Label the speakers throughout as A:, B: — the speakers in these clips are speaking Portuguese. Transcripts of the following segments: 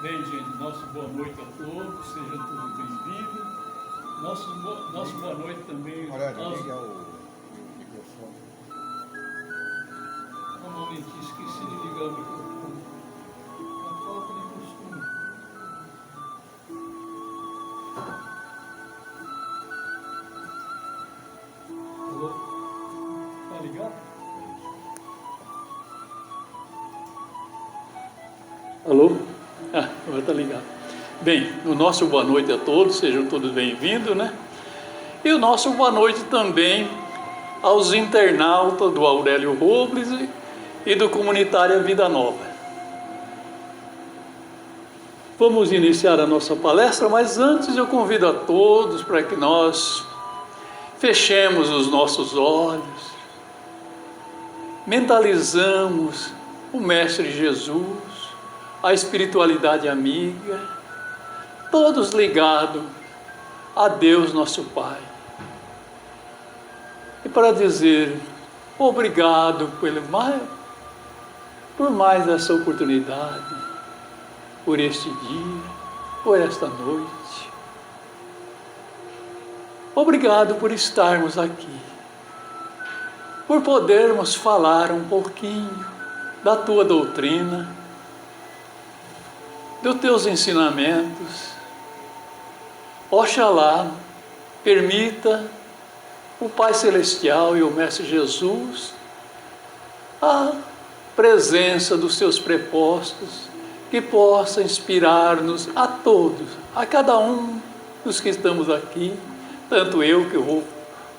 A: Bem, gente, nosso boa noite a todos, sejam todos bem-vindos. Nosso boa noite também
B: Olha,
A: aos...
B: liga o microfone.
A: Um momentinho, esqueci de ligar o microfone. A falta de costume. Alô? Tá ligado? Alô? Agora está ligado. Bem, o nosso boa noite a todos, sejam todos bem-vindos, né? E o nosso boa noite também aos internautas do Aurélio Robles e do Comunitária Vida Nova. Vamos iniciar a nossa palestra, mas antes eu convido a todos para que nós fechemos os nossos olhos, mentalizamos o Mestre Jesus, a espiritualidade amiga, todos ligados a Deus nosso Pai. E para dizer obrigado por mais essa oportunidade, por este dia, por esta noite. Obrigado por estarmos aqui, por podermos falar um pouquinho da tua doutrina, dos teus ensinamentos. Oxalá permita o Pai Celestial e o Mestre Jesus a presença dos seus prepostos, que possa inspirar-nos a todos, a cada um dos que estamos aqui, tanto eu que vou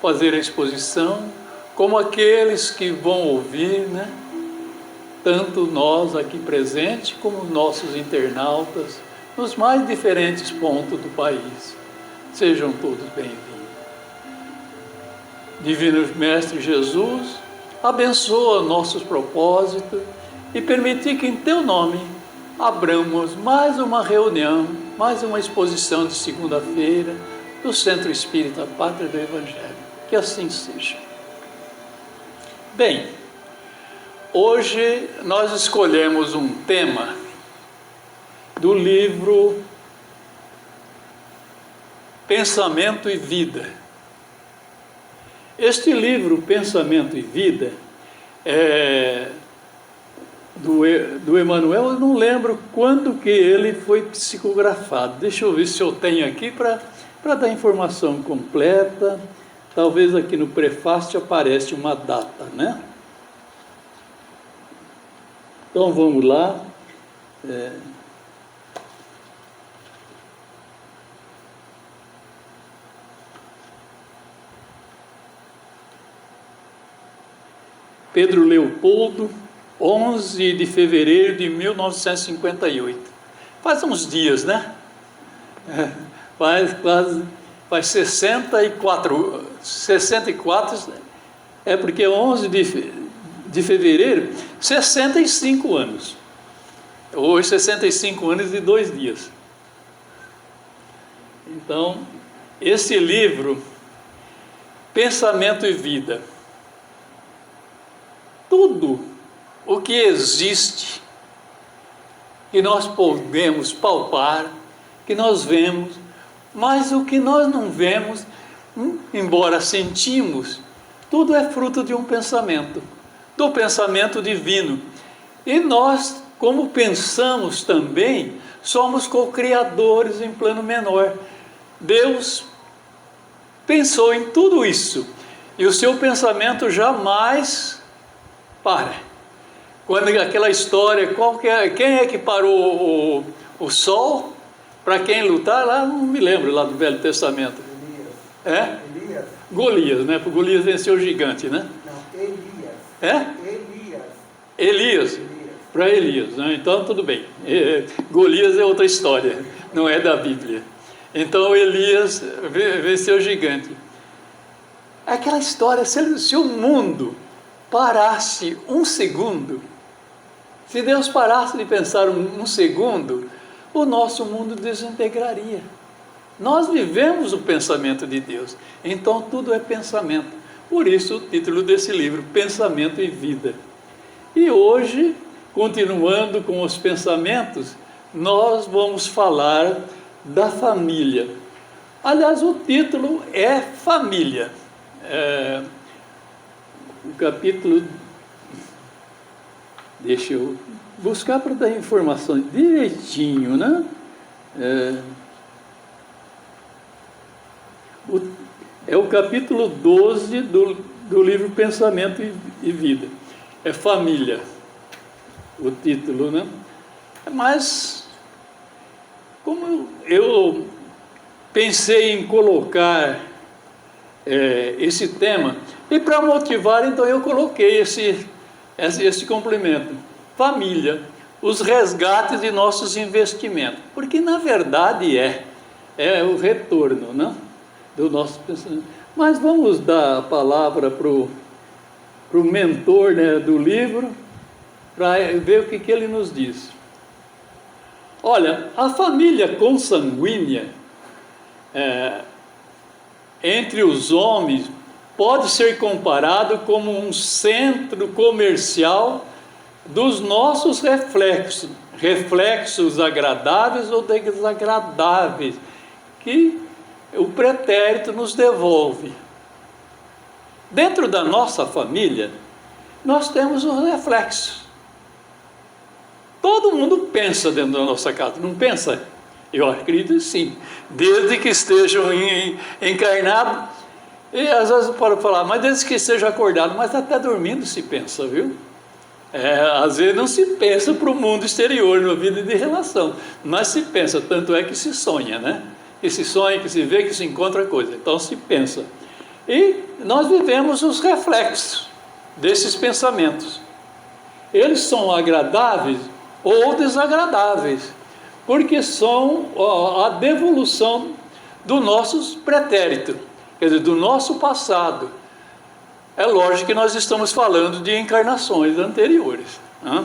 A: fazer a exposição, como aqueles que vão ouvir, né? Tanto nós aqui presentes, como nossos internautas, nos mais diferentes pontos do país. Sejam todos bem-vindos. Divino Mestre Jesus, abençoa nossos propósitos e permitir que em Teu nome abramos mais uma reunião, mais uma exposição de segunda-feira do Centro Espírita Pátria do Evangelho. Que assim seja. Bem, hoje nós escolhemos um tema do livro Pensamento e Vida. Este livro, Pensamento e Vida, do Emmanuel, eu não lembro quando que ele foi psicografado. Deixa eu ver se eu tenho aqui para dar informação completa. Talvez aqui no prefácio aparece uma data, né? Então vamos lá. Pedro Leopoldo, 11 de fevereiro de 1958. Faz uns dias, né? Faz 64, porque 11 de fevereiro, 65 anos. Hoje, 65 anos e 2 dias. Então, esse livro, Pensamento e Vida, tudo o que existe, que nós podemos palpar, que nós vemos, mas o que nós não vemos, embora sentimos, tudo é fruto de um pensamento, do pensamento divino. E nós, como pensamos também, somos co-criadores em plano menor. Deus pensou em tudo isso, e o seu pensamento jamais para. Quando aquela história, quem é que parou o sol? Para quem lutar, lá não me lembro, lá do Velho Testamento.
B: Elias.
A: Elias? Golias, né? Porque Golias venceu o gigante, né?
B: Não, Elias.
A: Elias. Elias. Para Elias, né? Então tudo bem. Golias é outra história, não é da Bíblia. Então Elias venceu o gigante. Aquela história, se o mundo parasse um segundo, se Deus parasse de pensar um segundo, o nosso mundo desintegraria. Nós vivemos o pensamento de Deus, então tudo é pensamento. Por isso o título desse livro, Pensamento e Vida. E hoje, continuando com os pensamentos, nós vamos falar da família. Aliás, o título é Família. O capítulo... Deixa eu buscar para dar informações direitinho, né? É o capítulo 12 do livro Pensamento e Vida. É Família, o título, né? Mas, como eu pensei em colocar esse tema, e para motivar, então eu coloquei esse complemento. Família, os resgates de nossos investimentos. Porque, na verdade, é o retorno, né, do nosso pensamento. Mas vamos dar a palavra para o mentor, né, do livro, para ver o que ele nos diz. Olha, a família consanguínea entre os homens pode ser comparado como um centro comercial dos nossos reflexos agradáveis ou desagradáveis, que o pretérito nos devolve. Dentro da nossa família, nós temos os reflexos. Todo mundo pensa dentro da nossa casa, não pensa? Eu acredito sim, desde que estejam encarnados. E às vezes pode falar, mas desde que esteja acordado, mas até dormindo se pensa, viu? Às vezes não se pensa para o mundo exterior, na vida de relação, mas se pensa, tanto é que se sonha, né? Que se sonha, que se vê, que se encontra coisa, então se pensa. E nós vivemos os reflexos desses pensamentos. Eles são agradáveis ou desagradáveis, porque são a devolução do nosso pretérito, quer dizer, do nosso passado. É lógico que nós estamos falando de encarnações anteriores, né?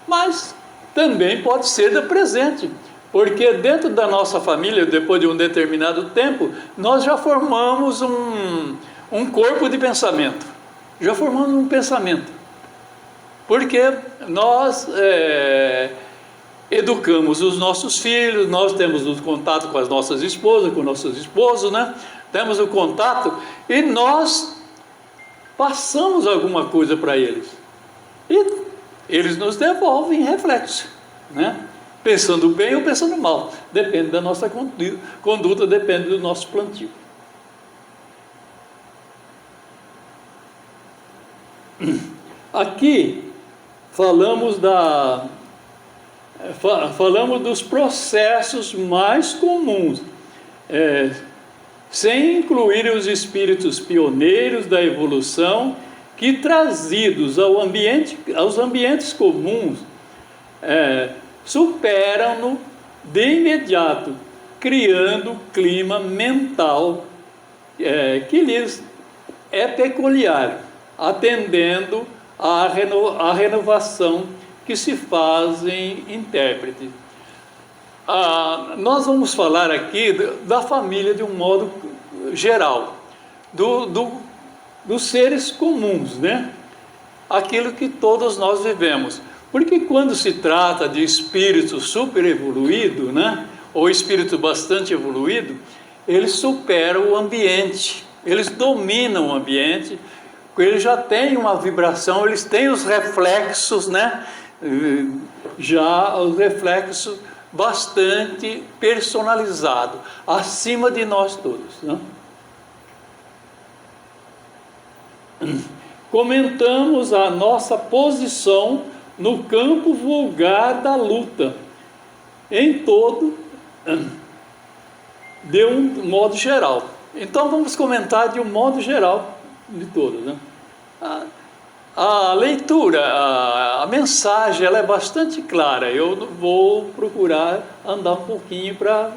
A: Mas também pode ser do presente, porque dentro da nossa família, depois de um determinado tempo, nós já formamos um corpo de pensamento, já formamos um pensamento, porque nós educamos os nossos filhos, nós temos o contato com as nossas esposas, com nossos esposos, né? Temos o contato e nós passamos alguma coisa para eles. E eles nos devolvem reflexo, né? Pensando bem ou pensando mal. Depende da nossa conduta, depende do nosso plantio. Aqui falamos dos processos mais comuns, sem incluir os espíritos pioneiros da evolução que, trazidos aos ambientes comuns, superam-no de imediato, criando clima mental que lhes é peculiar, atendendo à renovação que se fazem intérprete. Nós vamos falar aqui da família de um modo geral, dos seres comuns, né? Aquilo que todos nós vivemos. Porque quando se trata de espírito super evoluído, né? Ou espírito bastante evoluído, eles superam o ambiente, eles dominam o ambiente, eles já têm uma vibração, eles têm os reflexos, né? Já os reflexos bastante personalizado, acima de nós todos, né? Comentamos a nossa posição no campo vulgar da luta, em todo, de um modo geral. Então vamos comentar de um modo geral de todos, né? A leitura, a mensagem, ela é bastante clara. Eu vou procurar andar um pouquinho para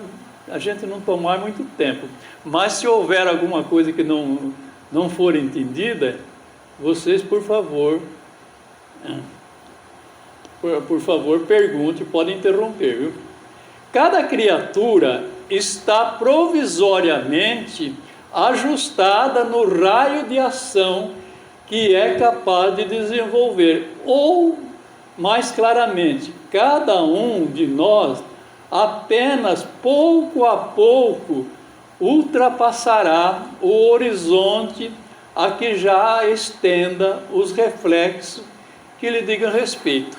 A: a gente não tomar muito tempo. Mas se houver alguma coisa que não for entendida, vocês, por favor, pergunte, podem interromper, viu? Cada criatura está provisoriamente ajustada no raio de ação que é capaz de desenvolver, ou mais claramente, cada um de nós apenas pouco a pouco ultrapassará o horizonte a que já estenda os reflexos que lhe digam respeito.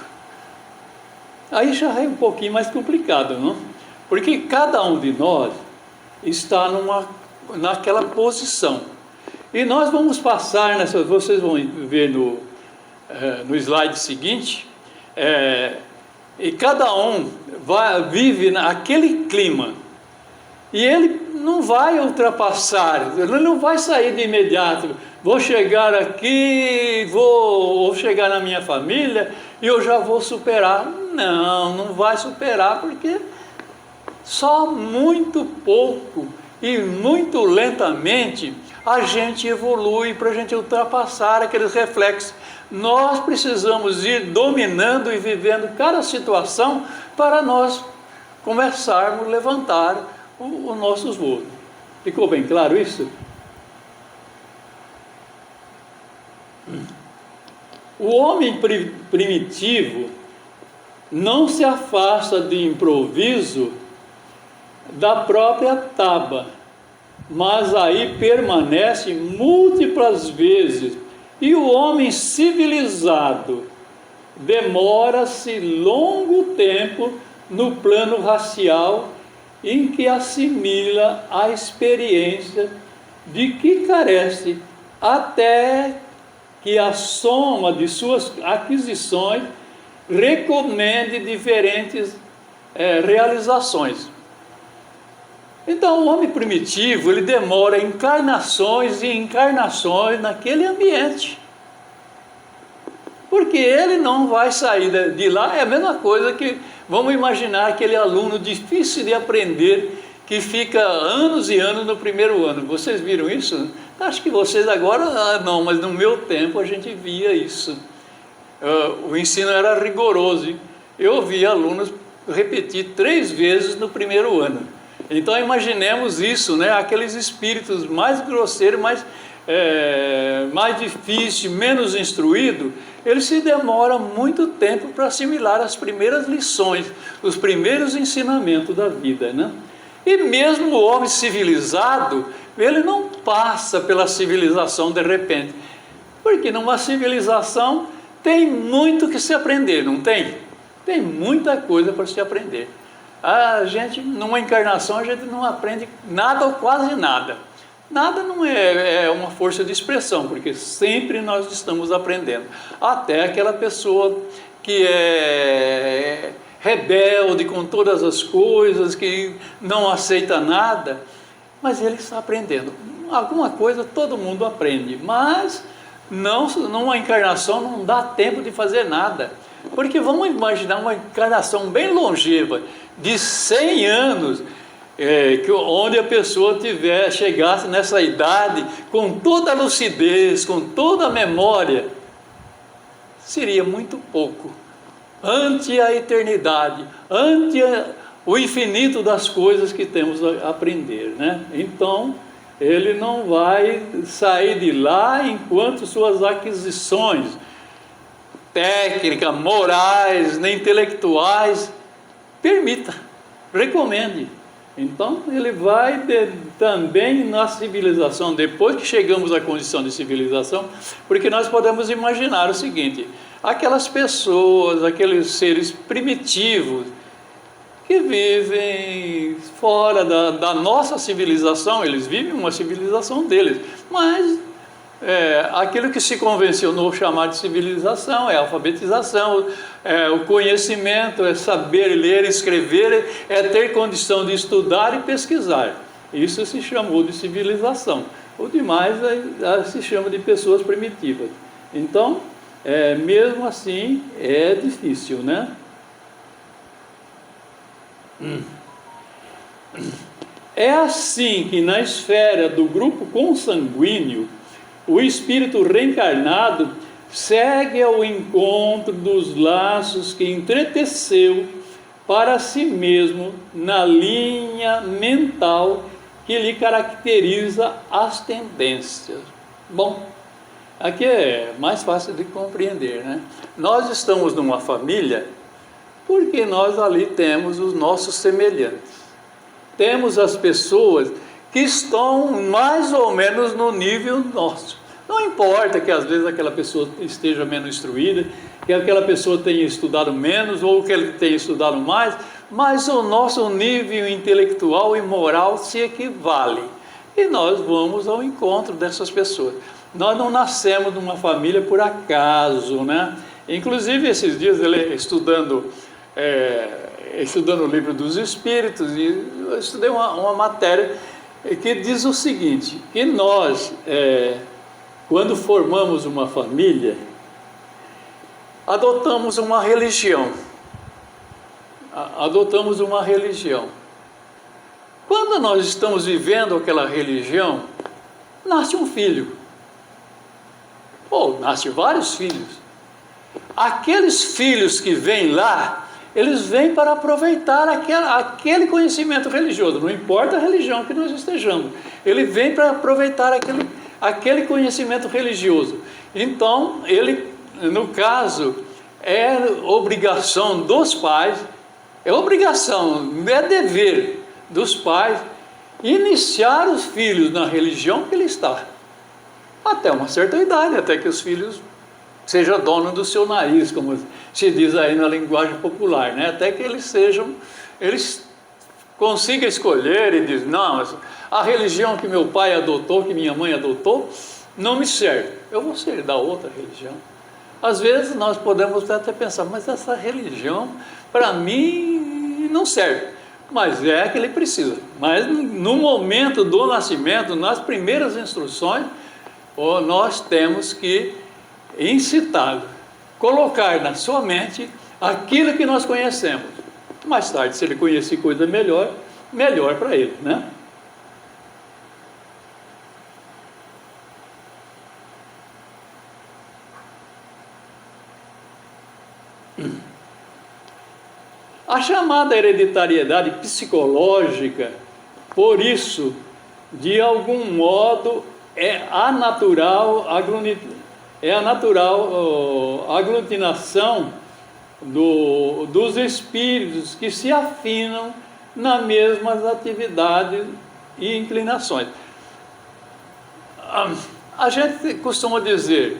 A: Aí já é um pouquinho mais complicado, não? Porque cada um de nós está naquela posição. E nós vamos passar vocês vão ver no slide seguinte, e cada um vive naquele clima. E ele não vai ultrapassar, ele não vai sair de imediato. Vou chegar aqui, vou chegar na minha família e eu já vou superar. Não, não vai superar, porque só muito pouco e muito lentamente a gente evolui para a gente ultrapassar aqueles reflexos. Nós precisamos ir dominando e vivendo cada situação para nós começarmos a levantar os nossos voos. Ficou bem claro isso? O homem primitivo não se afasta de improviso da própria taba, mas aí permanece múltiplas vezes. E o homem civilizado demora-se longo tempo no plano racial, em que assimila a experiência de que carece, até que a soma de suas aquisições recomende diferentes realizações. Então, o homem primitivo, ele demora encarnações e encarnações naquele ambiente. Porque ele não vai sair de lá. É a mesma coisa que, vamos imaginar aquele aluno difícil de aprender, que fica anos e anos no primeiro ano. Vocês viram isso? Acho que vocês agora, não, mas no meu tempo a gente via isso. O ensino era rigoroso. Eu vi alunos repetir 3 vezes no primeiro ano. Então imaginemos isso, né? Aqueles espíritos mais grosseiros, mais difíceis, menos instruídos, eles se demoram muito tempo para assimilar as primeiras lições, os primeiros ensinamentos da vida, né? E mesmo o homem civilizado, ele não passa pela civilização de repente, porque numa civilização tem muito que se aprender, não tem? Tem muita coisa para se aprender. A gente, numa encarnação, a gente não aprende nada ou quase nada. Nada não é uma força de expressão, porque sempre nós estamos aprendendo. Até aquela pessoa que é rebelde com todas as coisas, que não aceita nada, mas ele está aprendendo. Alguma coisa todo mundo aprende, mas não, numa encarnação não dá tempo de fazer nada. Porque vamos imaginar uma encarnação bem longeva, de 100 anos, onde a pessoa chegasse nessa idade com toda a lucidez, com toda a memória, seria muito pouco. Ante a eternidade, ante o infinito das coisas que temos a aprender, né? Então, ele não vai sair de lá enquanto suas aquisições técnicas, morais, nem intelectuais permita, recomende. Então ele vai também na civilização, depois que chegamos à condição de civilização, porque nós podemos imaginar o seguinte: aquelas pessoas, aqueles seres primitivos que vivem fora da nossa civilização, eles vivem uma civilização deles, mas aquilo que se convencionou chamar de civilização é a alfabetização, o conhecimento, é saber ler, escrever, é ter condição de estudar e pesquisar. Isso se chamou de civilização. O demais se chama de pessoas primitivas. Então, mesmo assim, é difícil, né? É assim que na esfera do grupo consanguíneo, o espírito reencarnado segue ao encontro dos laços que entreteceu para si mesmo na linha mental que lhe caracteriza as tendências. Bom, Aqui é mais fácil de compreender, né? Nós estamos numa família porque nós ali temos os nossos semelhantes. Temos as pessoas que estão mais ou menos no nível nosso. Não importa que às vezes aquela pessoa esteja menos instruída, que aquela pessoa tenha estudado menos ou que ele tenha estudado mais, mas o nosso nível intelectual e moral se equivale. E nós vamos ao encontro dessas pessoas. Nós não nascemos numa família por acaso, né? Inclusive, esses dias, ele estudando o livro dos Espíritos, e eu estudei uma matéria que diz o seguinte, que nós, quando formamos uma família, adotamos uma religião. Quando nós estamos vivendo aquela religião, nasce um filho. Ou nasce vários filhos. Aqueles filhos que vêm lá, eles vêm para aproveitar aquele conhecimento religioso, não importa a religião que nós estejamos, ele vem para aproveitar aquele conhecimento religioso. Então, no caso, é obrigação dos pais, é dever dos pais, iniciar os filhos na religião que ele está, até uma certa idade, até que os filhos seja dono do seu nariz, como se diz aí na linguagem popular, né? Até que eles consigam escolher e dizer, não, a religião que meu pai adotou, que minha mãe adotou, não me serve, eu vou ser da outra religião. Às vezes nós podemos até pensar, mas essa religião para mim não serve, mas é que ele precisa. Mas no momento do nascimento, nas primeiras instruções, nós temos que incitá-lo, colocar na sua mente aquilo que nós conhecemos. Mais tarde, se ele conhecer coisa melhor para ele, né? A chamada hereditariedade psicológica, por isso, de algum modo, é a natural aglutinação dos espíritos que se afinam nas mesmas atividades e inclinações. A gente costuma dizer,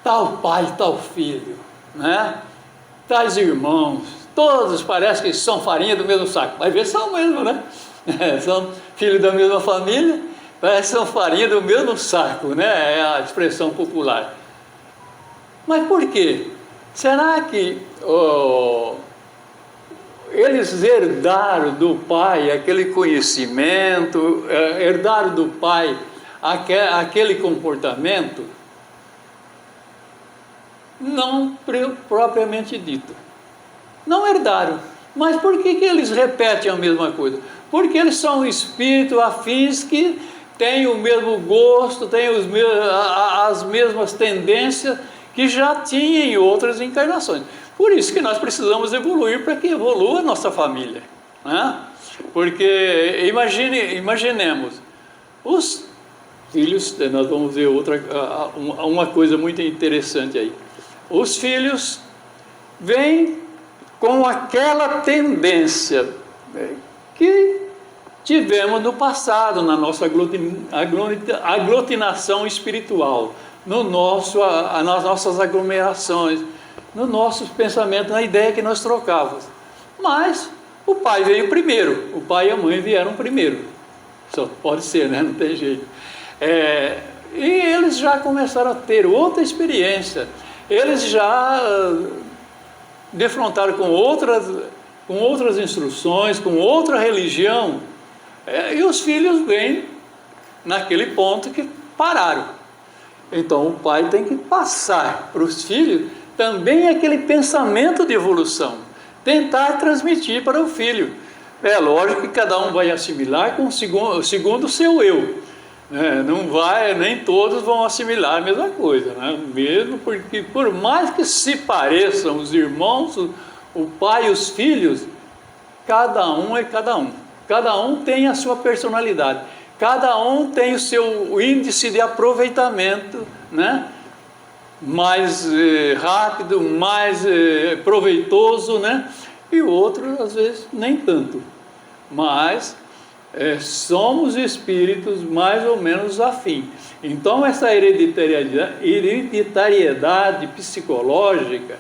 A: tal pai, tal filho, né? Tais irmãos, todos parece que são farinha do mesmo saco. Vai ver, são mesmo, né? São filhos da mesma família, parece que são farinha do mesmo saco, né? É a expressão popular. Mas por quê? Será que eles herdaram do pai aquele conhecimento, herdaram do pai aquele comportamento? Não propriamente dito. Não herdaram. Mas por que eles repetem a mesma coisa? Porque eles são espíritos afins que têm o mesmo gosto, têm as mesmas tendências que já tinham em outras encarnações. Por isso que nós precisamos evoluir para que evolua a nossa família, né? Porque imaginemos, os filhos, nós vamos ver uma coisa muito interessante aí. Os filhos vêm com aquela tendência que tivemos no passado, na nossa aglutinação espiritual, nas nossas aglomerações, no nosso pensamento, na ideia que nós trocávamos. Mas o pai veio primeiro, o pai e a mãe vieram primeiro. Só pode ser, né? Não tem jeito. E eles já começaram a ter outra experiência. Eles já defrontaram com outras instruções, com outra religião, e os filhos vêm naquele ponto que pararam. Então o pai tem que passar para os filhos também aquele pensamento de evolução, tentar transmitir para o filho. É lógico que cada um vai assimilar segundo o seu eu. Não vai, nem todos vão assimilar a mesma coisa, né? Mesmo porque, por mais que se pareçam os irmãos, o pai e os filhos, cada um é cada um. Cada um tem a sua personalidade. Cada um tem o seu índice de aproveitamento né? Mais rápido, mais proveitoso, né? E o outro, às vezes, nem tanto. Mas somos espíritos mais ou menos afim. Então, essa hereditariedade psicológica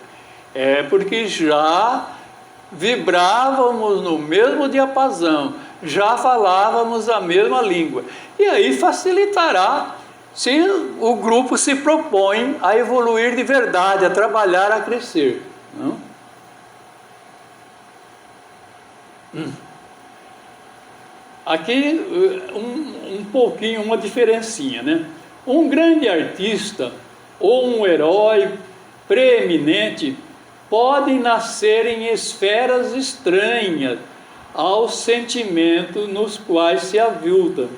A: é porque já vibrávamos no mesmo diapasão, já falávamos a mesma língua. E aí facilitará se o grupo se propõe a evoluir de verdade, a trabalhar, a crescer. Não? Aqui um pouquinho, uma diferencinha, né? Um grande artista ou um herói preeminente podem nascer em esferas estranhas aos sentimentos nos quais se aviltam.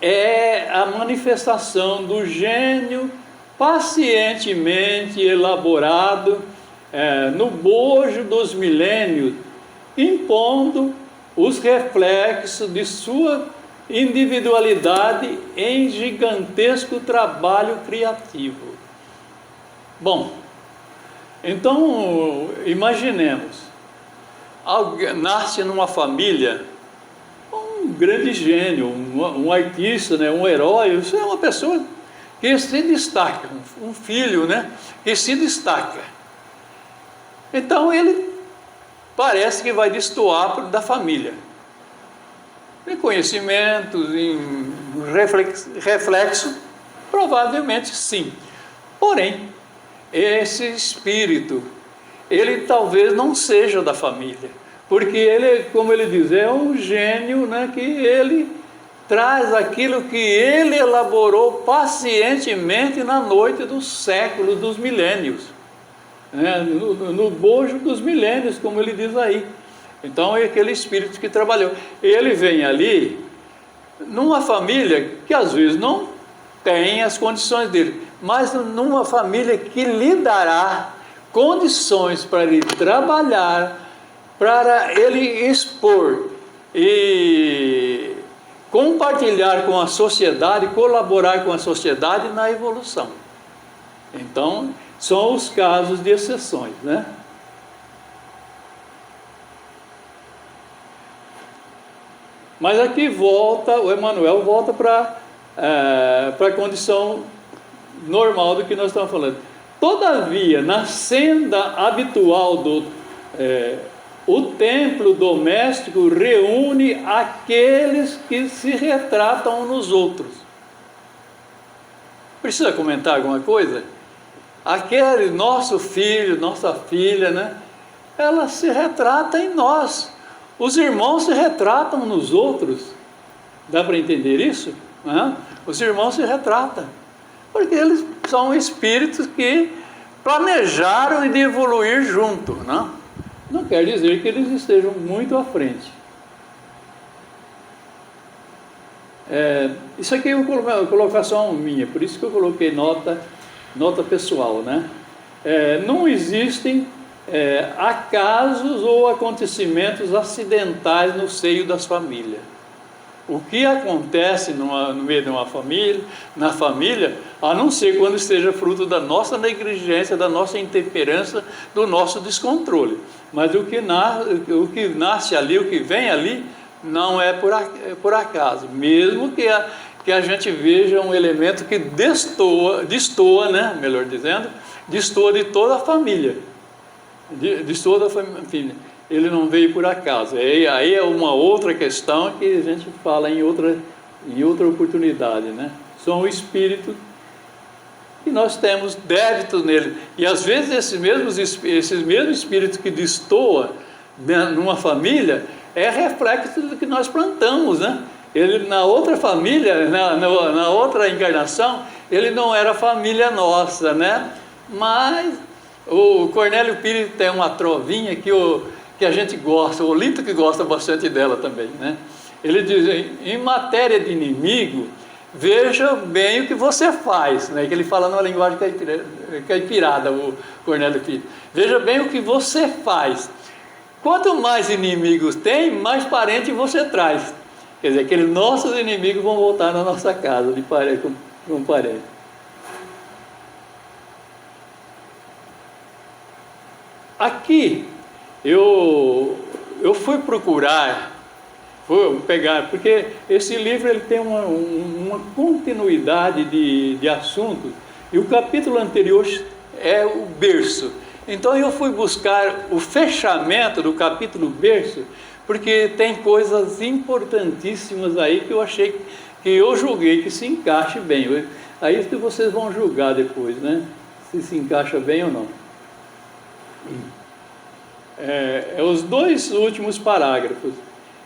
A: É a manifestação do gênio pacientemente elaborado no bojo dos milênios, impondo os reflexos de sua individualidade em gigantesco trabalho criativo. Bom, então imaginemos, nasce numa família um grande gênio, um artista, né, um herói, isso é uma pessoa que se destaca, um filho, né, que se destaca. Então ele parece que vai destoar da família. Em conhecimentos, em reflexo, provavelmente sim. Porém, esse espírito, ele talvez não seja da família, porque ele, como ele diz, é um gênio, né, que ele traz aquilo que ele elaborou pacientemente na noite dos séculos, dos milênios, né, no bojo dos milênios, como ele diz aí. Então é aquele espírito que trabalhou. Ele vem ali numa família que às vezes não tem as condições dele, mas numa família que lhe dará condições para ele trabalhar, para ele expor e compartilhar com a sociedade, colaborar com a sociedade na evolução. Então, são os casos de exceções, né? Mas aqui o Emmanuel volta para a condição normal do que nós estamos falando. Todavia, na senda habitual o templo doméstico reúne aqueles que se retratam nos outros. Precisa comentar alguma coisa? Aquele nosso filho, nossa filha, né? Ela se retrata em nós. Os irmãos se retratam nos outros. Dá para entender isso? Os irmãos se retratam, porque eles são espíritos que planejaram de evoluir junto. Não quer dizer que eles estejam muito à frente. Isso aqui é uma colocação minha, por isso que eu coloquei nota pessoal, né? Não existem acasos ou acontecimentos acidentais no seio das famílias. O que acontece no meio de uma família, na família, a não ser quando esteja fruto da nossa negligência, da nossa intemperança, do nosso descontrole. Mas o que nasce ali, o que vem ali, não é por acaso. Mesmo que a gente veja um elemento que destoa, né? Melhor dizendo, destoa de toda a família. Destoa da família. Ele não veio por acaso. Aí é uma outra questão que a gente fala em outra oportunidade, né? São espíritos que nós temos débitos nele. E às vezes esses mesmos espíritos que destoam numa família é reflexo do que nós plantamos, né? Ele na outra família, na outra encarnação, ele não era família nossa, né? Mas o Cornélio Pires tem uma trovinha que a gente gosta, o Lito que gosta bastante dela também, né? Ele diz, em matéria de inimigo, veja bem o que você faz, né? Que ele fala numa linguagem caipirada, o Cornélio Pires. Veja bem o que você faz. Quanto mais inimigos tem, mais parente você traz. Quer dizer, aqueles nossos inimigos vão voltar na nossa casa, de parente, com parente. Aqui, eu fui procurar, vou pegar, porque esse livro ele tem uma continuidade de assuntos, e o capítulo anterior é o berço. Então eu fui buscar o fechamento do capítulo berço, porque tem coisas importantíssimas aí que eu achei, que eu julguei que se encaixe bem. Aí que vocês vão julgar depois, né? Se encaixa bem ou não. Os 2 últimos parágrafos.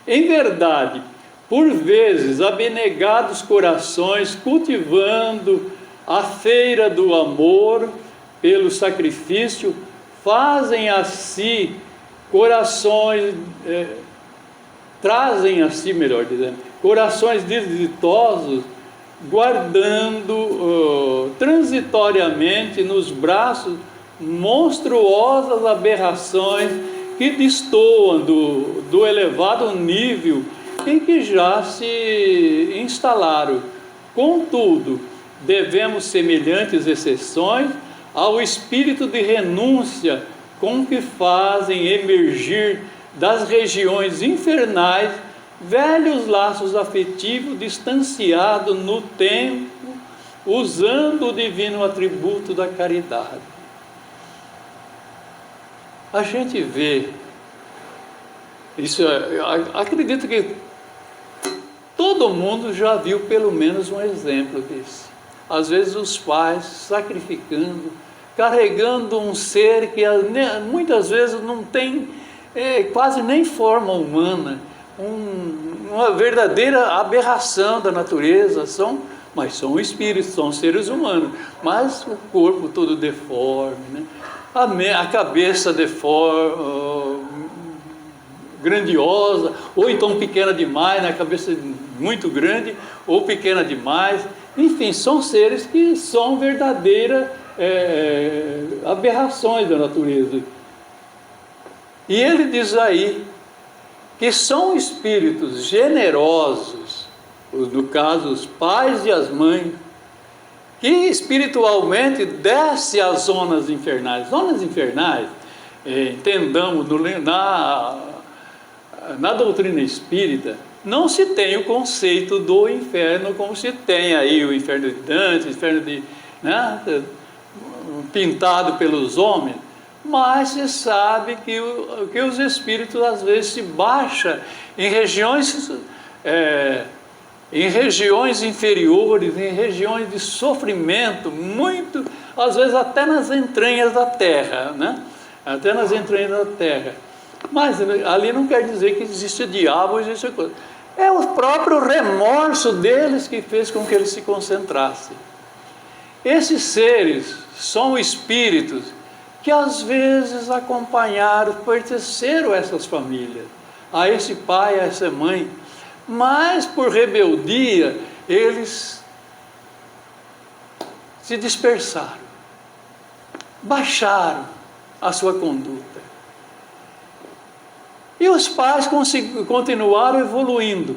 A: Em verdade, por vezes, abnegados corações, cultivando a feira do amor pelo sacrifício, fazem a si corações, trazem a si, melhor dizendo, corações desditosos, guardando transitoriamente nos braços monstruosas aberrações que destoam do elevado nível em que já se instalaram. Contudo, devemos semelhantes exceções ao espírito de renúncia com que fazem emergir das regiões infernais velhos laços afetivos distanciados no tempo, usando o divino atributo da caridade. A gente vê, isso, acredito que todo mundo já viu pelo menos um exemplo desse. Às vezes os pais sacrificando, carregando um ser que muitas vezes não tem quase nem forma humana, uma verdadeira aberração da natureza, mas são espíritos, são seres humanos, mas o corpo todo deforme, né? A cabeça deforme, grandiosa, ou então pequena demais, né? A cabeça muito grande, ou pequena demais, enfim, são seres que são verdadeiras aberrações da natureza. E ele diz aí que são espíritos generosos, no caso os pais e as mães, que espiritualmente desce às zonas infernais. Zonas infernais, entendamos, na doutrina espírita, não se tem o conceito do inferno como se tem aí o inferno de Dante, o inferno pintado pelos homens, mas se sabe que os espíritos às vezes se baixam em regiões inferiores, em regiões de sofrimento, muito, às vezes até nas entranhas da terra, né? Até nas entranhas da terra. Mas ali não quer dizer que existe diabo, existe coisa. É o próprio remorso deles que fez com que eles se concentrassem. Esses seres são espíritos que às vezes acompanharam, pertenceram a essas famílias, a esse pai, a essa mãe, mas por rebeldia eles se dispersaram, baixaram a sua conduta. E os pais continuaram evoluindo,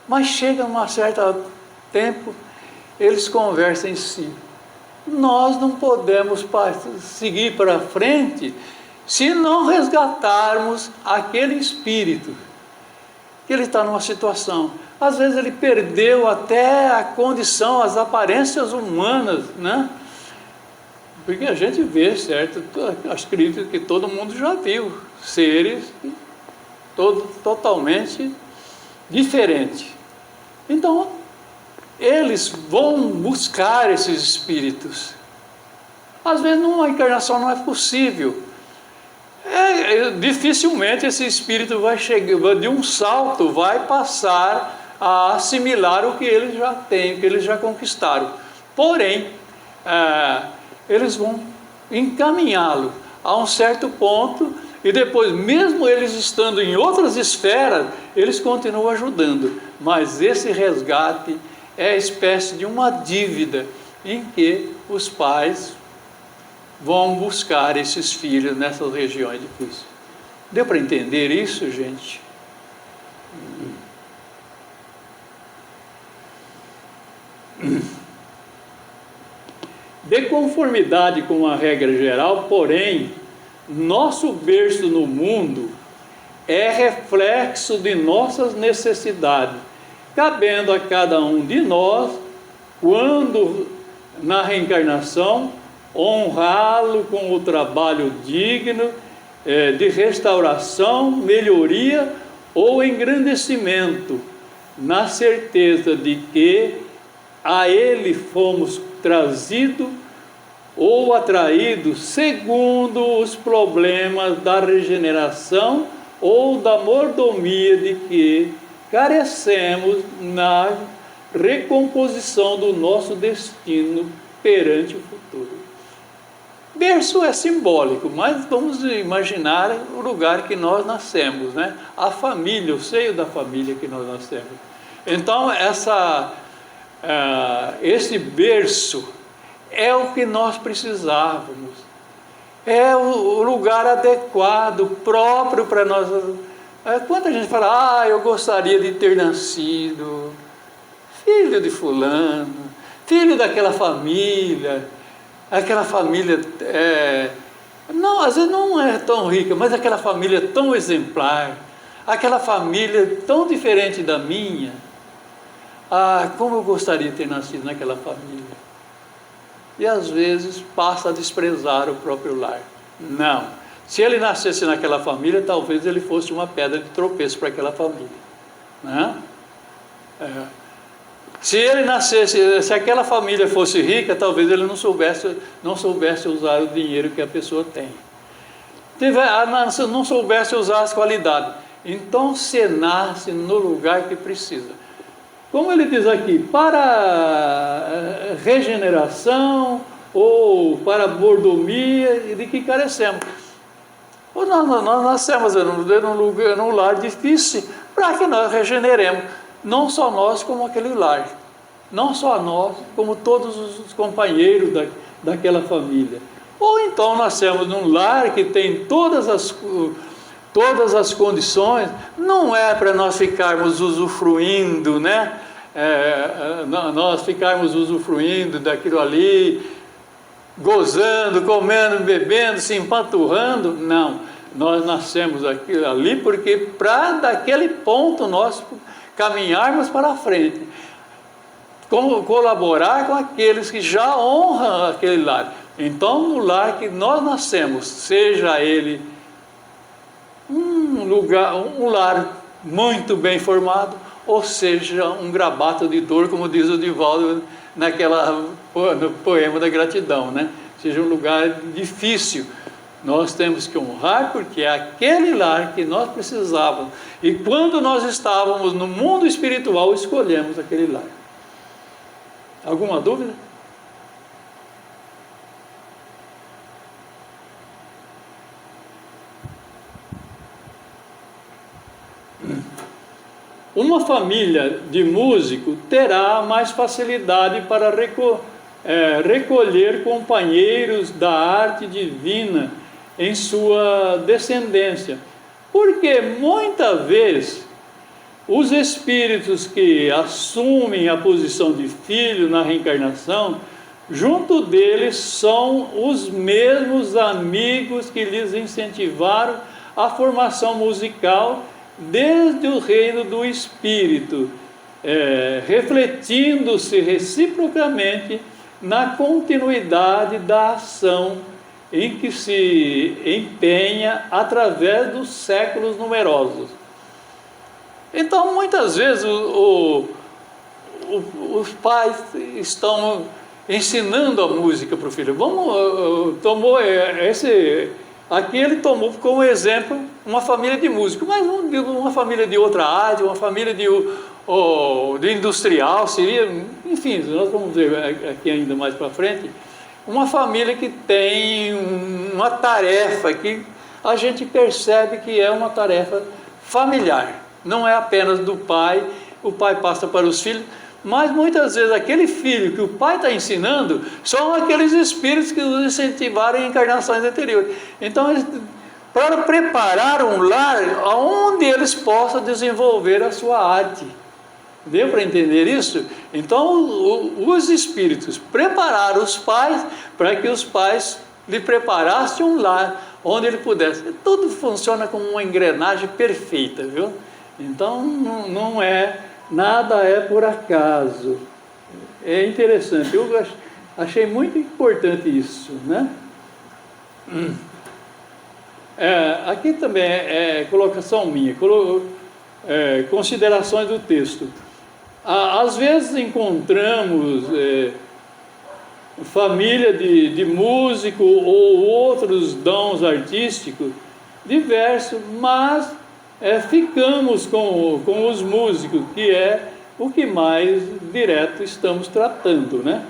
A: mas chega um certo tempo, eles conversam em si. Nós não podemos seguir para frente se não resgatarmos aquele espírito, que ele está numa situação. Às vezes ele perdeu até a condição, as aparências humanas, né? Porque a gente vê, certo? Acredito que todo mundo já viu seres totalmente diferentes. Então, eles vão buscar esses espíritos. Às vezes, numa encarnação não é possível. Dificilmente esse espírito vai chegar, de um salto, vai passar a assimilar o que eles já têm, o que eles já conquistaram. Porém, eles vão encaminhá-lo a um certo ponto e depois, mesmo eles estando em outras esferas, eles continuam ajudando. Mas esse resgate é espécie de uma dívida em que os pais vão buscar esses filhos nessas regiões difíceis. Deu para entender isso, gente? De conformidade com a regra geral, porém, Nosso berço no mundo é reflexo de nossas necessidades, cabendo a cada um de nós, quando na reencarnação, honrá-lo com o trabalho digno de restauração, melhoria ou engrandecimento, na certeza de que a ele fomos trazidos ou atraídos segundo os problemas da regeneração ou da mordomia de que carecemos na recomposição do nosso destino perante o futuro. Berço é simbólico, mas vamos imaginar o lugar que nós nascemos, né? A família, o seio da família que nós nascemos. Então, esse berço é o que nós precisávamos. É o lugar adequado, próprio para nós. Quando a gente fala, eu gostaria de ter nascido filho de fulano, filho daquela família, aquela família, não, às vezes não é tão rica, mas aquela família tão exemplar, aquela família tão diferente da minha. Como eu gostaria de ter nascido naquela família. E às vezes passa a desprezar o próprio lar. Não, se ele nascesse naquela família, talvez ele fosse uma pedra de tropeço para aquela família, né? Se aquela família fosse rica, talvez ele não soubesse usar o dinheiro que a pessoa tem. Não soubesse usar as qualidades. Então você nasce no lugar que precisa. Como ele diz aqui, para regeneração ou para mordomia de que carecemos. Nós nascemos num lar difícil para que nós regeneremos. Não só nós, como aquele lar. Não só nós, como todos os companheiros daquela família. Ou então nascemos num lar que tem todas as condições, não é para nós ficarmos usufruindo, né? Nós ficarmos usufruindo daquilo ali, gozando, comendo, bebendo, se empanturrando. Não, nós nascemos ali porque para daquele ponto nós caminharmos para a frente, colaborar com aqueles que já honram aquele lar. Então, no lar que nós nascemos, seja ele um lar muito bem formado, ou seja, um grabato de dor, como diz o Divaldo no poema da gratidão, né? Seja um lugar difícil, nós temos que honrar, porque é aquele lar que nós precisávamos. E quando nós estávamos no mundo espiritual, escolhemos aquele lar. Alguma dúvida? Uma família de músico terá mais facilidade para recolher companheiros da arte divina em sua descendência, porque muitas vezes os espíritos que assumem a posição de filho na reencarnação, junto deles são os mesmos amigos que lhes incentivaram a formação musical desde o reino do espírito, refletindo-se reciprocamente na continuidade da ação em que se empenha através dos séculos numerosos. Então, muitas vezes, os pais estão ensinando a música para o filho. Aqui ele tomou como exemplo uma família de músicos, mas uma família de outra arte, uma família de industrial, seria, enfim, nós vamos ver aqui ainda mais para frente, uma família que tem uma tarefa que a gente percebe que é uma tarefa familiar, não é apenas do pai, o pai passa para os filhos, mas muitas vezes aquele filho que o pai está ensinando são aqueles espíritos que os incentivaram em encarnações anteriores. Então, para preparar um lar onde eles possam desenvolver a sua arte. Deu para entender isso? Então, os espíritos prepararam os pais para que os pais lhe preparassem um lar onde ele pudesse. Tudo funciona como uma engrenagem perfeita, viu? Então, não é, nada é por acaso. É interessante, eu achei muito importante isso, né? Aqui também é colocação minha, considerações do texto. Às vezes encontramos família de músico ou outros dons artísticos diversos, mas ficamos com os músicos, que é o que mais direto estamos tratando, né?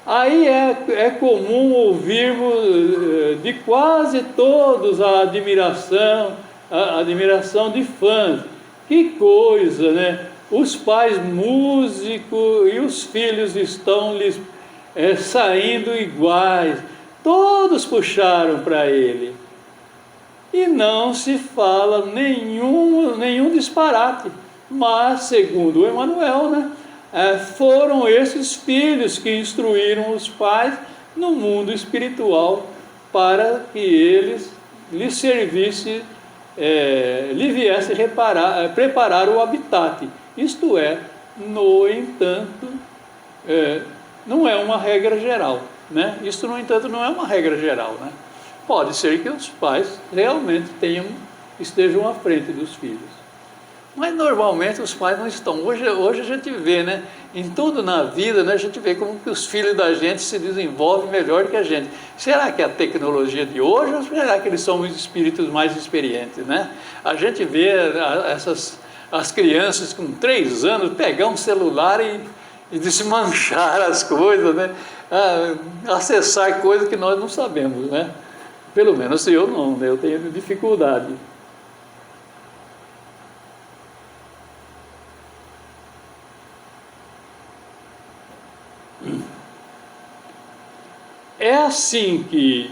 A: Aí é comum ouvirmos de quase todos a admiração de fãs. Que coisa, né? Os pais músicos e os filhos estão lhes saindo iguais. Todos puxaram para ele. E não se fala nenhum disparate. Mas, segundo o Emmanuel, né, foram esses filhos que instruíram os pais no mundo espiritual para que eles lhes servissem, lhe viesse preparar o habitat. Isto é, no entanto, não é uma regra geral, né? Isto, no entanto, não é uma regra geral, né? Pode ser que os pais realmente estejam à frente dos filhos. Mas normalmente os pais não estão. Hoje a gente vê, né, em tudo na vida, né, a gente vê como que os filhos da gente se desenvolvem melhor que a gente. Será que é a tecnologia de hoje ou será que eles são os espíritos mais experientes, né? A gente vê as crianças com 3 anos pegar um celular e desmanchar as coisas, né? Acessar coisas que nós não sabemos, né? Pelo menos eu não, né? Eu tenho dificuldade. É assim que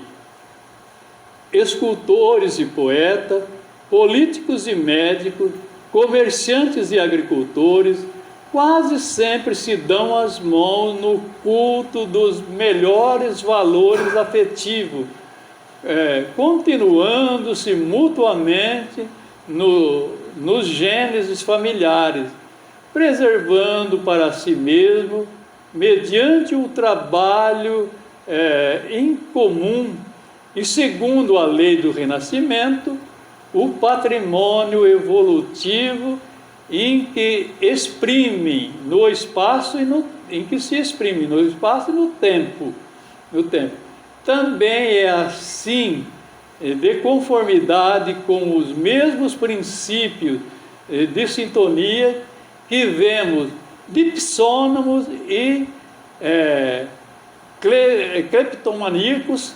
A: escultores e poetas, políticos e médicos, comerciantes e agricultores quase sempre se dão as mãos no culto dos melhores valores afetivos, continuando-se mutuamente nos gênesis familiares, preservando para si mesmo, mediante o trabalho em comum e segundo a lei do renascimento, o patrimônio evolutivo em que exprimem no espaço em que se exprime no espaço e no tempo. Também é assim, de conformidade com os mesmos princípios de sintonia que vemos dipsônomos e cleptomaníacos,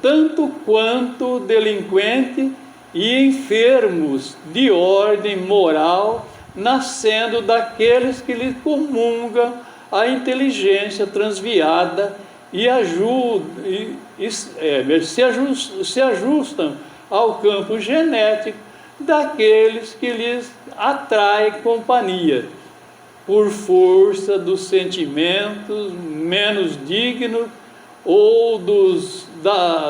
A: tanto quanto delinquentes e enfermos de ordem moral, nascendo daqueles que lhe comungam a inteligência transviada e se ajustam ao campo genético daqueles que lhes atraem companhia, por força dos sentimentos menos dignos ou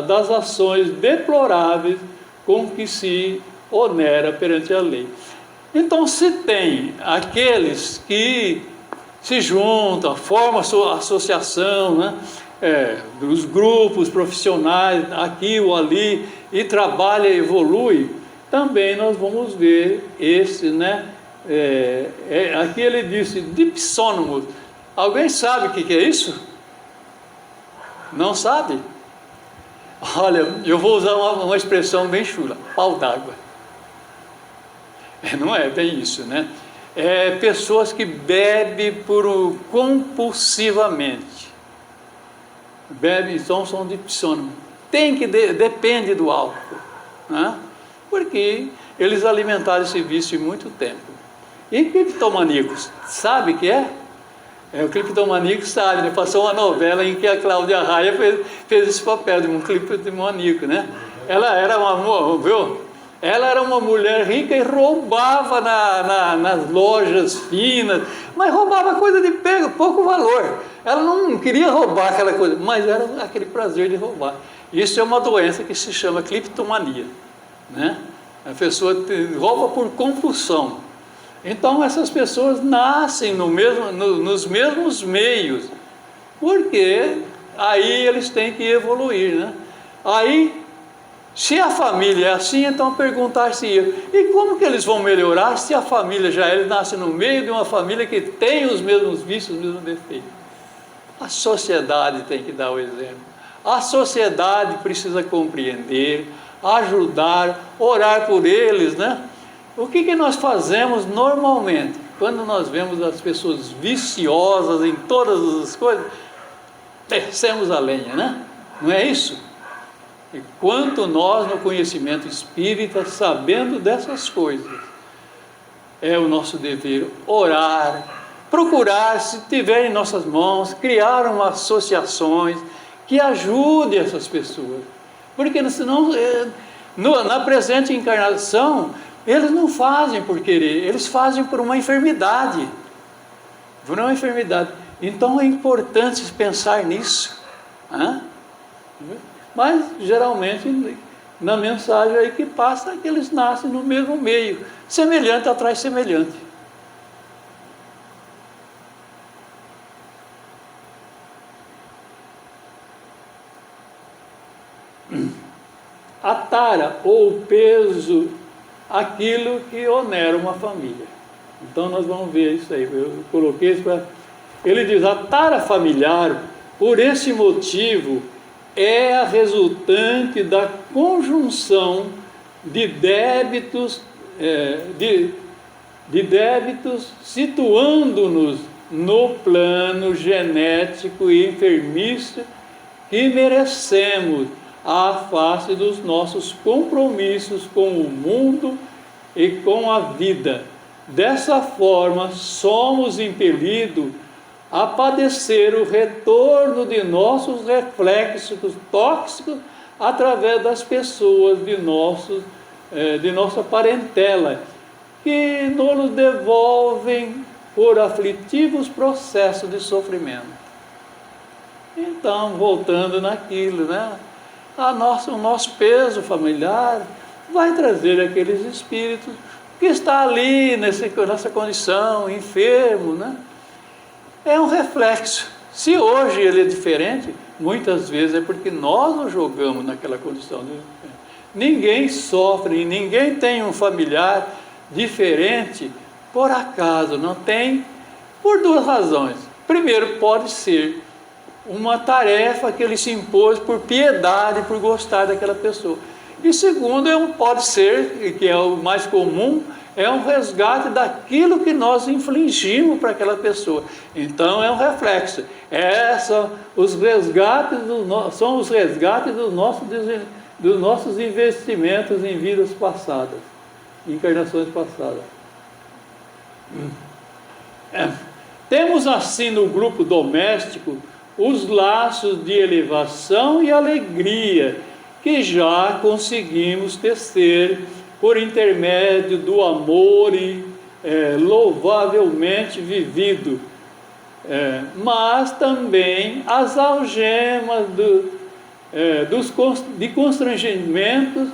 A: das ações deploráveis com que se onera perante a lei. Então, se tem aqueles que se juntam, formam a associação, né, dos grupos profissionais, aqui ou ali, e trabalha e evolui, também nós vamos ver esse, né? Aqui ele disse dipsônomos. Alguém sabe o que é isso? Não sabe? Olha, eu vou usar uma expressão bem chula: pau d'água. Não é bem isso, né? Pessoas que bebem compulsivamente. Bebem, então são dipsônomos. Depende do álcool, né? Porque eles alimentaram esse vício em muito tempo. E cleptomaníacos, sabe o que é? O cleptomaníaco sabe, né? Passou uma novela em que a Cláudia Raia fez esse papel de um cleptomaníaco, né? Ela era uma mulher rica e roubava nas lojas finas, mas roubava coisa de pouco valor. Ela não queria roubar aquela coisa, mas era aquele prazer de roubar. Isso é uma doença que se chama cleptomania, né? A pessoa rouba por compulsão. Então essas pessoas nascem nos mesmos meios, porque aí eles têm que evoluir, né? Aí, se a família é assim, então perguntar-se-ia, e como que eles vão melhorar se a família eles nascem no meio de uma família que tem os mesmos vícios, os mesmos defeitos? A sociedade tem que dar o exemplo. A sociedade precisa compreender, ajudar, orar por eles, né? O que nós fazemos normalmente? Quando nós vemos as pessoas viciosas em todas as coisas, descemos a lenha, né? Não é isso? E quanto nós, no conhecimento espírita, sabendo dessas coisas, é o nosso dever orar, procurar, se tiver em nossas mãos, criar umas associações que ajudem essas pessoas. Porque senão, na presente encarnação, eles não fazem por querer, eles fazem por uma enfermidade. Por uma enfermidade. Então é importante pensar nisso. Né? Mas, geralmente, na mensagem aí que passa, é que eles nascem no mesmo meio. Semelhante atrai semelhante. A tara ou o peso, aquilo que onera uma família. Então nós vamos ver isso aí. Eu coloquei isso para... Ele diz, a tara familiar, por esse motivo, é a resultante da conjunção de débitos, débitos situando-nos no plano genético e enfermiço que merecemos à face dos nossos compromissos com o mundo e com a vida. Dessa forma, somos impelidos a padecer o retorno de nossos reflexos tóxicos através das pessoas de nossa parentela, que nos devolvem por aflitivos processos de sofrimento. Então, voltando naquilo, né? O nosso peso familiar vai trazer aqueles espíritos que está ali nessa condição, enfermo, né? É um reflexo. Se hoje ele é diferente, muitas vezes é porque nós o jogamos naquela condição. Ninguém sofre, ninguém tem um familiar diferente por acaso, não tem, por duas razões. Primeiro, pode ser uma tarefa que ele se impôs por piedade, por gostar daquela pessoa. E segundo, pode ser, que é o mais comum, é um resgate daquilo que nós infligimos para aquela pessoa. Então é um reflexo. São os resgates dos nossos investimentos em vidas passadas, encarnações passadas. Temos assim no grupo doméstico os laços de elevação e alegria que já conseguimos tecer por intermédio do amor louvavelmente vivido, mas também as algemas de constrangimentos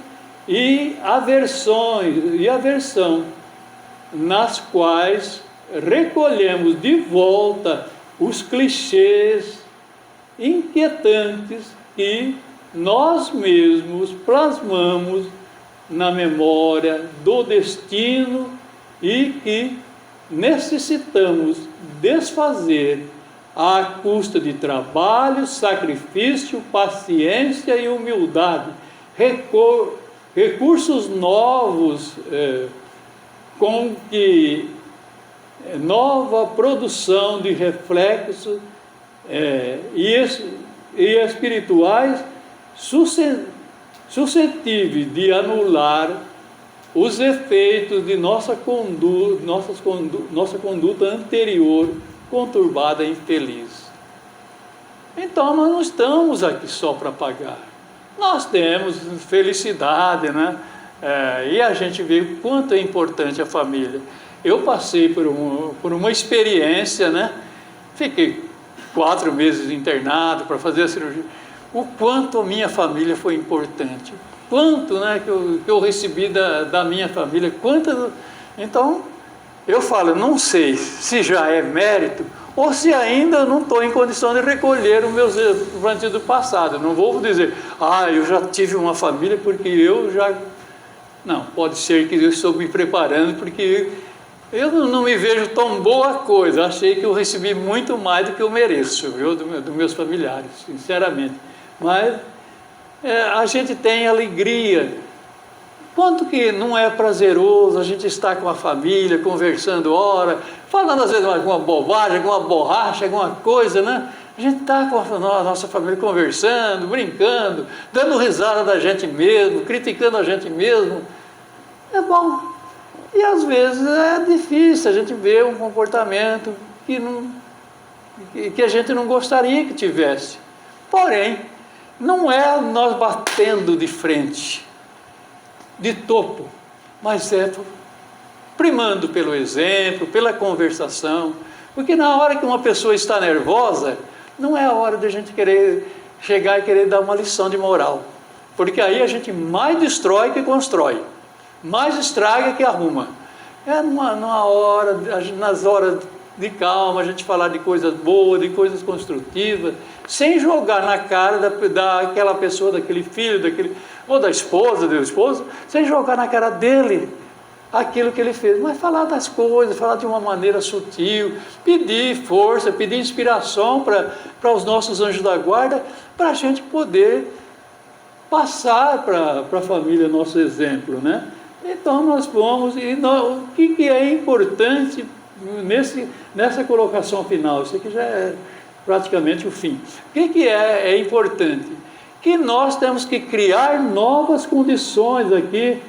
A: e aversão, nas quais recolhemos de volta os clichês inquietantes que nós mesmos plasmamos na memória do destino e que necessitamos desfazer à custa de trabalho, sacrifício, paciência e humildade, recursos novos com que nova produção de reflexos e espirituais suscetíveis de anular os efeitos de nossa conduta anterior conturbada e infeliz. Então nós não estamos aqui só para pagar. Nós temos felicidade, né? E a gente vê o quanto é importante a família. Eu passei por uma experiência, né? Fiquei 4 meses internado para fazer a cirurgia. o quanto a minha família foi importante, quanto, né, que eu recebi da minha família, então eu falo, não sei se já é mérito ou se ainda não estou em condição de recolher os meus erros do passado. Não vou dizer, eu já tive uma família porque eu já... Não, pode ser que eu estou me preparando porque eu não me vejo tão boa coisa. Achei que eu recebi muito mais do que eu mereço, viu, dos meus familiares, sinceramente. Mas a gente tem alegria. Quanto que não é prazeroso a gente estar com a família, conversando hora, falando às vezes alguma bobagem, alguma borracha, alguma coisa, né? A gente está com a nossa família conversando, brincando, dando risada da gente mesmo, criticando a gente mesmo. É bom. E às vezes é difícil a gente ver um comportamento que a gente não gostaria que tivesse. Porém, não é nós batendo de frente, de topo, mas é primando pelo exemplo, pela conversação, porque na hora que uma pessoa está nervosa, não é a hora de a gente querer chegar e querer dar uma lição de moral, porque aí a gente mais destrói que constrói, mais estraga que arruma. Nas horas de calma, a gente falar de coisas boas, de coisas construtivas, sem jogar na cara daquela pessoa, daquele filho, ou da esposa, do esposo, sem jogar na cara dele aquilo que ele fez, mas falar das coisas, falar de uma maneira sutil, pedir força, pedir inspiração para os nossos anjos da guarda, para a gente poder passar para a família nosso exemplo, né? Então nós vamos, o que é importante nessa colocação final, isso aqui já é praticamente o fim. O que é importante? Que nós temos que criar novas condições aqui,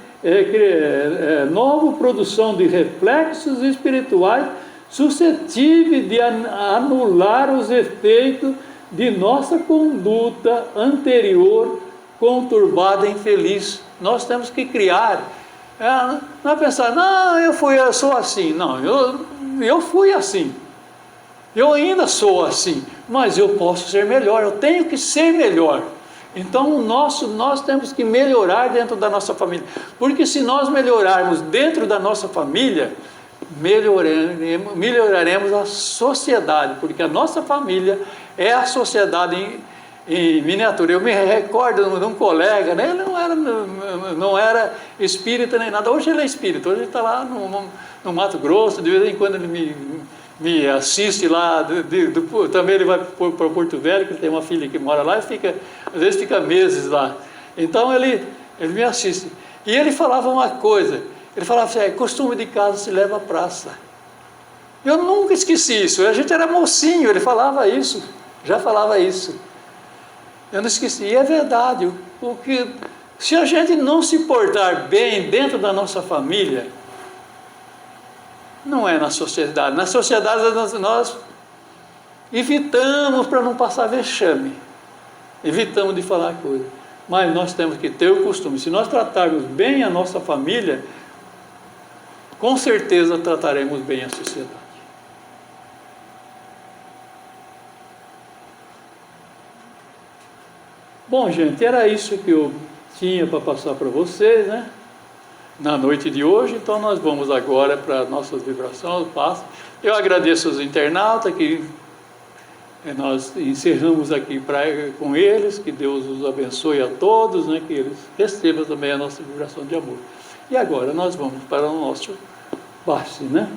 A: nova produção de reflexos espirituais suscetíveis de anular os efeitos de nossa conduta anterior conturbada e infeliz. Nós temos que criar. Não é pensar, não, eu sou assim. Não, eu fui assim. Eu ainda sou assim, mas eu posso ser melhor, eu tenho que ser melhor. Então nós temos que melhorar dentro da nossa família, porque se nós melhorarmos dentro da nossa família, melhoraremos a sociedade, porque a nossa família é a sociedade em miniatura. Eu me recordo de um colega, né? Ele não era espírita nem nada, hoje ele é espírita, hoje ele está lá no Mato Grosso, de vez em quando ele me assiste lá, também ele vai para Porto Velho, que ele tem uma filha que mora lá, e às vezes fica meses lá. Então ele me assiste. E ele falava uma coisa, ele falava assim, costume de casa se leva à praça. Eu nunca esqueci isso, a gente era mocinho, ele falava isso, já falava isso. Eu não esqueci, e é verdade, porque se a gente não se portar bem dentro da nossa família, não é na sociedade. Na sociedade nós evitamos para não passar vexame, evitamos de falar coisa, mas nós temos que ter o costume, se nós tratarmos bem a nossa família, com certeza trataremos bem a sociedade. Bom, gente, era isso que eu tinha para passar para vocês, né? Na noite de hoje, então nós vamos agora para a nossa vibração, passo. Eu agradeço aos internautas que nós encerramos aqui com eles, que Deus os abençoe a todos, né? Que eles recebam também a nossa vibração de amor. E agora nós vamos para o nosso passe, né?